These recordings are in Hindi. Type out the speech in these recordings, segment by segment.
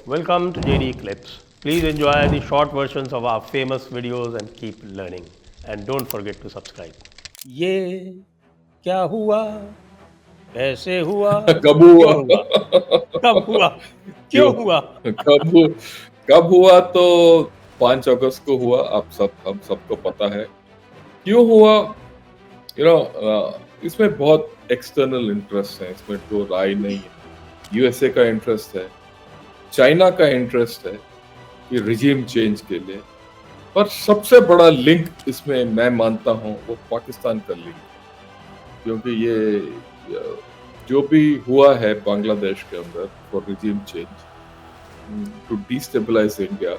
welcome to JD Clips. Please enjoy the short versions of our famous videos and keep learning. And don't forget to subscribe. ये क्या हुआ, कैसे हुआ, कब क्यों हुआ हुआ, कब हुआ, क्यों क्यों हुआ? कब हुआ तो 5 अगस्त को हुआ। हम सबको पता है क्यों हुआ। इसमें बहुत एक्सटर्नल इंटरेस्ट है, इसमें तो राय नहीं है। यूएसए का इंटरेस्ट है, चाइना का इंटरेस्ट है कि रिजीम चेंज के लिए, पर सबसे बड़ा लिंक इसमें मैं मानता हूं वो पाकिस्तान का लिंक है। क्योंकि ये जो भी हुआ है बांग्लादेश के अंदर for regime change to destabilise India,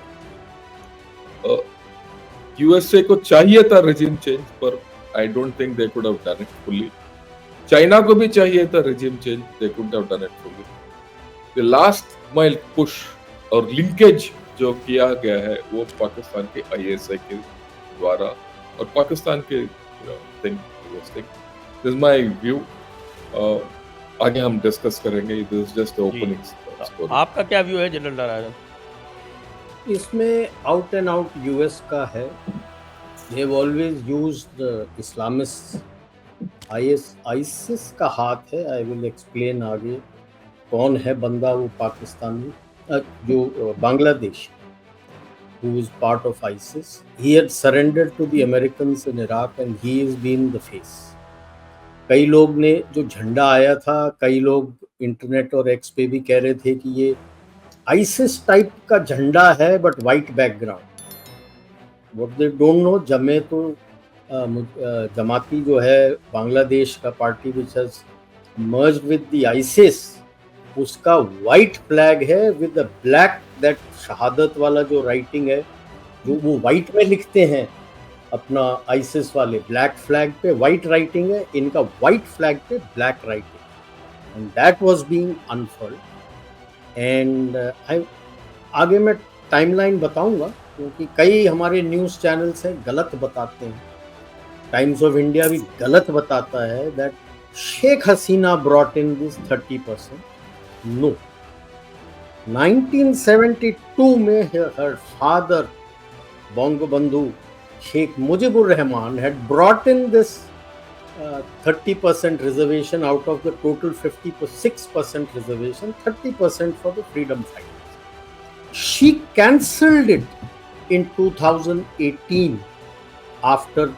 USA को चाहिए था रिजीम चेंज, पर I don't think they could have done it fully. China को भी चाहिए था regime change, they could have done it fully. The last mile push और लिंकेज जो किया गया है वो पाकिस्तान के आईएसआई के द्वारा और पाकिस्तान के दिस इज माय व्यू। आगे हम डिस्कस करेंगे, दिस इज जस्ट ओपनिंग। आपका क्या व्यू है जनरल नारायण? इसमें आउट एंड आउट यूएस का है। They have always used Islamist ISIS का हाथ है। आई विल एक्सप्लेन आगे कौन है बंदा वो पाकिस्तानी जो Bangladesh who is part of ISIS. He had surrendered to the Americans in Iraq and he has been the face. कई लोग ने जो झंडा आया था, कई लोग इंटरनेट और एक्स पे भी कह रहे थे कि ये आईसिस टाइप का झंडा है but white background. What they don't know, जमाती जो है बांग्लादेश का party which has merged with the ISIS, उसका वाइट फ्लैग है विद द ब्लैक, दैट शहादत वाला जो राइटिंग है जो वो वाइट में लिखते हैं अपना आईसिस वाले, ब्लैक फ्लैग पे वाइट राइटिंग है, इनका वाइट फ्लैग पे black writing, and that was being unfurled. And आगे मैं टाइमलाइन बताऊंगा क्योंकि कई हमारे न्यूज़ चैनल्स हैं गलत बताते हैं। टाइम्स ऑफ इंडिया भी गलत बताता है that Sheikh Hasina brought in this 30%। No. 1972 में her father, Bangabandhu Sheikh Mujibur Rahman, had brought in this 30% reservation out of the total 56% reservation, 30% for the freedom fighters. She cancelled it in 2018 after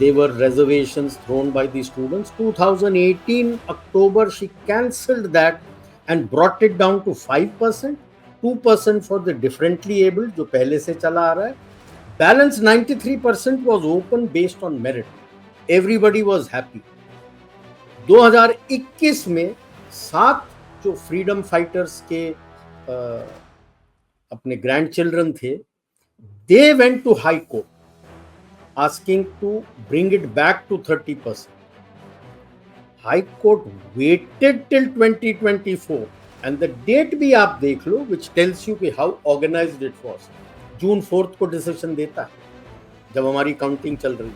they were reservations thrown by the students. 2018 October she cancelled that and brought it down to 5%, 2% for the differently abled जो पहले से चला आ रहा है. Balance 93% was open based on merit. Everybody was happy. 2021 में 7 जो फ्रीडम फाइटर्स के अपने ग्रैंड चिल्ड्रन थे, they went to high court asking to bring it back to 30%. High Court waited till 2024 and the date भी आप देख लो which tells you कि how organized it was. June 4th को डिसीजन देता है जब हमारी काउंटिंग चल रही है,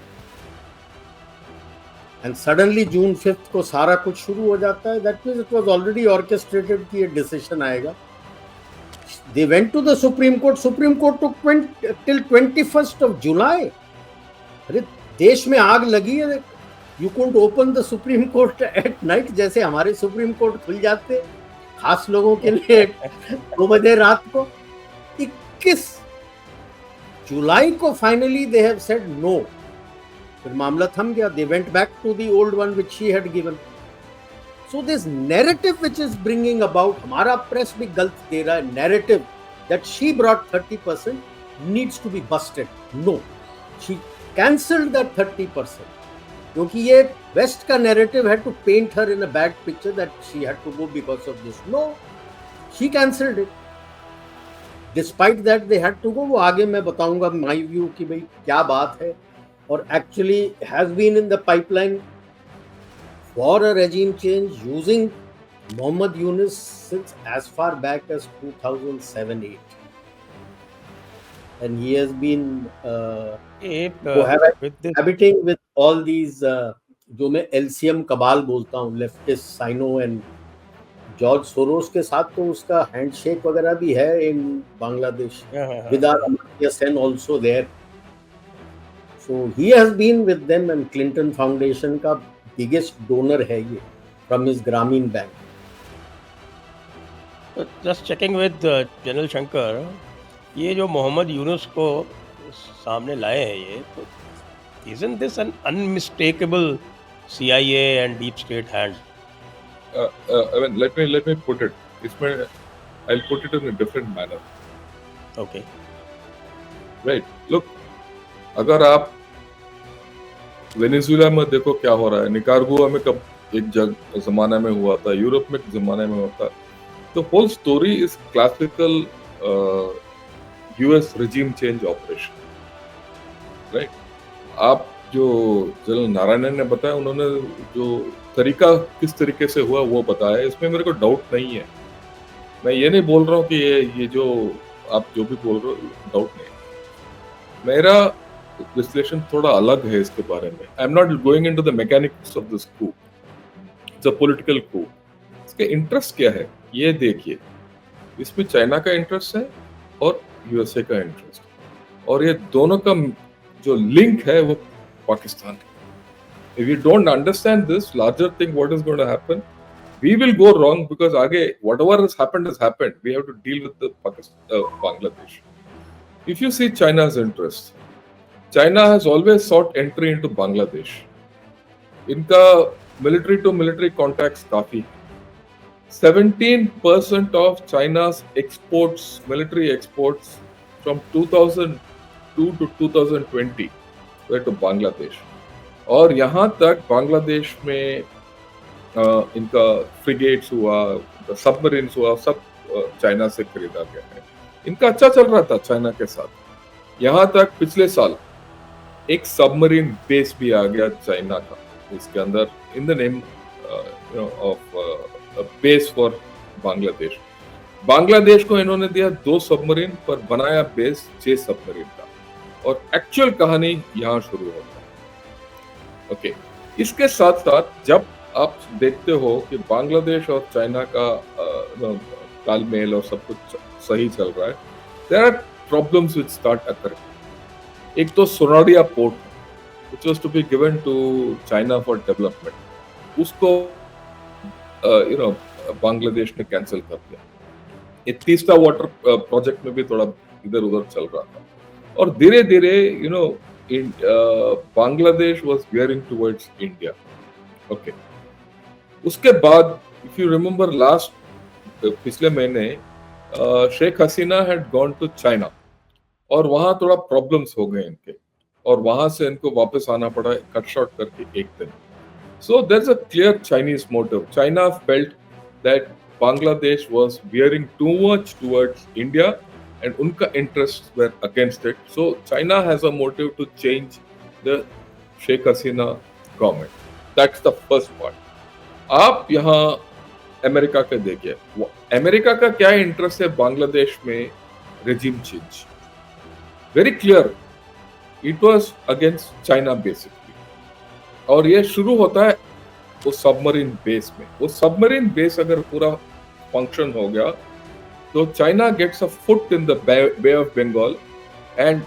एंड सडनली June 5th को सारा कुछ शुरू हो जाता है. That means it was already orchestrated कि ये डिसीजन आएगा. They went to the Supreme Court. Supreme Court took till 21st of July. अरे देश में आग लगी है. You couldn't open the Supreme Court at night जैसे हमारे सुप्रीम कोर्ट खुल जाते खास लोगों के लिए 2 बजे रात को. 21 जुलाई को finally they have said no. फिर मामला थम गया. They went back to the old one which she had given. So this narrative which is bringing about, हमारा प्रेस भी गलत दे रहा है narrative that she brought 30% needs to be busted. No, she cancelled that 30%. क्योंकि ये वेस्ट का नैरेटिव है to paint her in a bad picture that she had to go because of this. No, she cancelled it. Despite that they had to go. वो आगे मैं बताऊंगा माय व्यू कि भाई क्या बात है. और actually has been in the pipeline for a regime change using Mohammad Yunus since as far back as 2007-8. And he has been cohabiting with all these जो मैं LCM कबाल बोलता हूँ, लेफ्टिस्ट साइनो एंड जॉर्ज सोरोस के साथ तो उसका हैंडशेक वगैरह भी है इन Bangladesh, with Amartya Sen also there. So he has been with them and Clinton Foundation का biggest donor है ये from his Grameen Bank. Just checking with general Shankar, ये जो मोहम्मद यूनुस को सामने लाए हैं ये, तो isn't this an unmistakable CIA and deep state hand? I mean, let me put it. इसमें I'll put it in a different manner. Okay. Right. Look, अगर आप वेनेजुएला में देखो क्या हो रहा है, निकारागुआ में कब एक जमाने में हुआ था, यूरोप में एक जमाने में हुआ था. The whole story is classical US regime change operation. Right. आप जो जनरल नारायणन ने बताया, उन्होंने जो तरीका किस तरीके से हुआ वो बताया, इसमें मेरे को डाउट नहीं है. मैं ये नहीं बोल रहा हूँ कि ये जो आप जो भी बोल रहे हो डाउट नहीं है. मेरा विश्लेषण थोड़ा अलग है इसके बारे में. I am not going into the mechanics of this coup. It's a political coup. इसके इंटरेस्ट क्या है ये देखिए. इसमें चाइना का इंटरेस्ट है और यूएसए का इंटरेस्ट, और ये दोनों का जो लिंक है वो पाकिस्तान है. If you don't understand this larger thing, what is going to happen? We will go wrong, because आगे whatever has happened. We have to deal with the Bangladesh. If you see China's interest, China has always sought entry into Bangladesh. इनका military to military contacts काफी. 17% of China's exports, military exports, from 2002 to 2020 were to Bangladesh. और यहाँ तक बांग्लादेश में इनका फ्रिगेट्स हुआ, सबमरीन्स हुआ, सब चाइना से खरीदा गया है. इनका अच्छा चल रहा था चाइना के साथ. यहाँ तक पिछले साल एक सबमरीन बेस भी आ गया चाइना का इसके अंदर, in the name of base for Bangladesh. Bangladesh को इन्होंने दिया 2 सबमरीन पर बनाया बेस 6 सबमरीन का. और एक्चुअल कहानी यहाँ शुरू होता है. ओके. इसके साथ साथ जब आप देखते हो कि बांग्लादेश और चाइना का तालमेल और सब कुछ सही चल रहा है, there are problems which start occurring. एक तो Sonadia port which was to be given to China for development, उसको बांग्लादेश ने कैंसिल कर दिया. ये तीसरा वाटर प्रोजेक्ट में भी थोड़ा इधर उधर चल रहा था. और धीरे धीरे Bangladesh was veering towards India. Okay. उसके बाद, if you remember last पिछले महीने Sheikh Hasina had gone to China, और वहां थोड़ा प्रॉब्लम्स हो गए इनके, और वहां से इनको वापस आना पड़ा कट शॉर्ट करके एक दिन. So there's a clear Chinese motive. China felt that Bangladesh was veering too much towards India, and unka interests were against it. So China has a motive to change the Sheikh Hasina government. That's the first part. आप यहाँ अमेरिका के देखिए, अमेरिका का क्या इंटरेस्ट है बांग्लादेश में regime change? Very clear. It was against China basically. और ये शुरू होता है वो सबमरीन बेस में. वो सबमरीन बेस अगर पूरा फंक्शन हो गया, so China gets a foot in the Bay of Bengal, and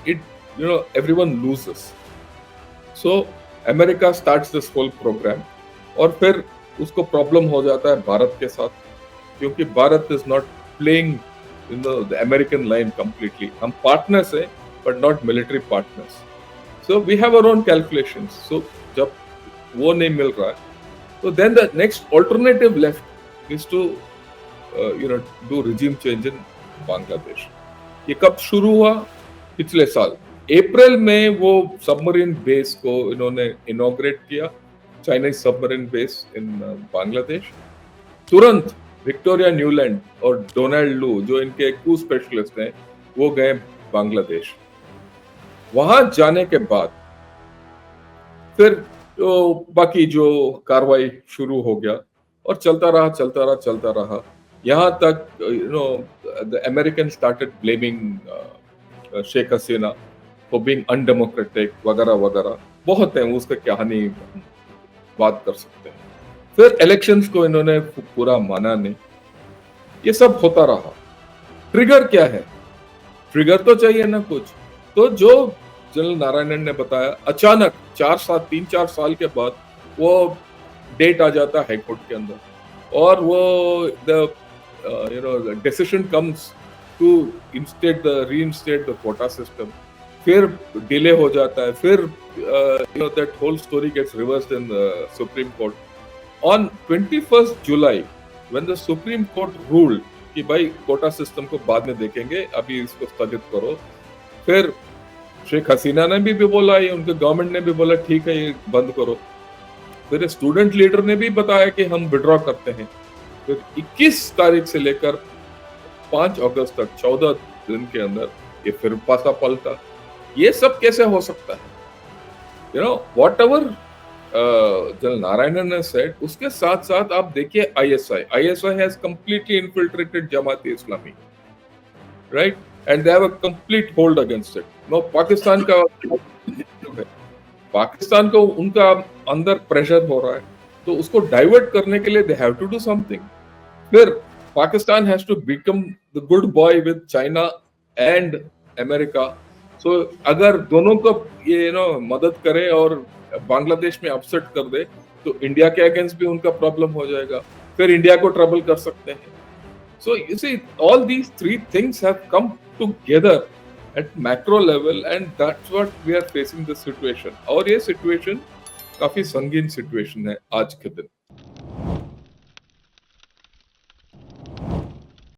everyone loses. So America starts this whole program, और फिर उसको प्रॉब्लम हो जाता है भारत के साथ, क्योंकि Bharat is not playing the American line completely. हम पार्टनर्स हैं but not military partners. So we have our own calculations. So जब वो नहीं मिल रहा है, so then the next alternative left is to do regime change in Bangladesh. ये कब शुरू हुआ? पिछले साल अप्रैल में वो सबमरीन बेस को इन्होंने इनॉग्रेट किया, Chinese submarine base in Bangladesh. तुरंत विक्टोरिया न्यूलैंड और डोनाल्ड लू, जो इनके कू स्पेशलिस्ट हैं, वो गए बांग्लादेश. वहां जाने के बाद फिर तो बाकी जो कार्रवाई शुरू हो गया, और चलता रहा. यहाँ तक the Americans started blaming Sheikh Hasina for being undemocratic वगैरह. बहुत है उसका कहानी बात कर सकते हैं. फिर इलेक्शंस को इन्होंने पूरा माना नहीं, ये सब होता रहा। ट्रिगर क्या है? ट्रिगर तो चाहिए ना कुछ। तो जो जनरल नारायणन ने बताया, अचानक 3-4 साल के बाद वो डेट आ जाता है हाईकोर्ट के अंदर और वो the decision comes to reinstate the quota system, फिर डिले हो जाता है, फिर that whole story gets reversed in the Supreme Court. On 21st July when the Supreme Court ruled कि भाई कोटा सिस्टम को बाद में देखेंगे, अभी इसको स्थगित करो, फिर शेख हसीना ने भी बोला, ये उनके गवर्नमेंट ने भी बोला ठीक है ये बंद करो, फिर स्टूडेंट लीडर ने भी बताया कि हम विड्रॉ करते हैं, फिर 21 तारीख से लेकर 5 अगस्त तक 14 दिन के अंदर ये फिर पासा पलटा। ये सब कैसे हो सकता है? वॉट एवर जनरल नारायणन ने सेड, उसके साथ साथ आप देखिए ISI has completely infiltrated Jamaat Islami, right, and they have a complete hold against it. No, Pakistan को उनका अंदर प्रेशर हो रहा है, तो उसको डाइवर्ट करने के लिए they have to do something. फिर Pakistan has to become the good boy with China and America. So अगर दोनों को ये मदद करे और बांग्लादेश में अपसेट कर दे, तो इंडिया के अगेंस्ट भी उनका प्रॉब्लम हो जाएगा, फिर इंडिया को ट्रबल कर सकते हैं। So you see, all these three things have come together at macro level, and that's what we are facing this situation. और ये situation काफी संगीन situation है आज के दिन।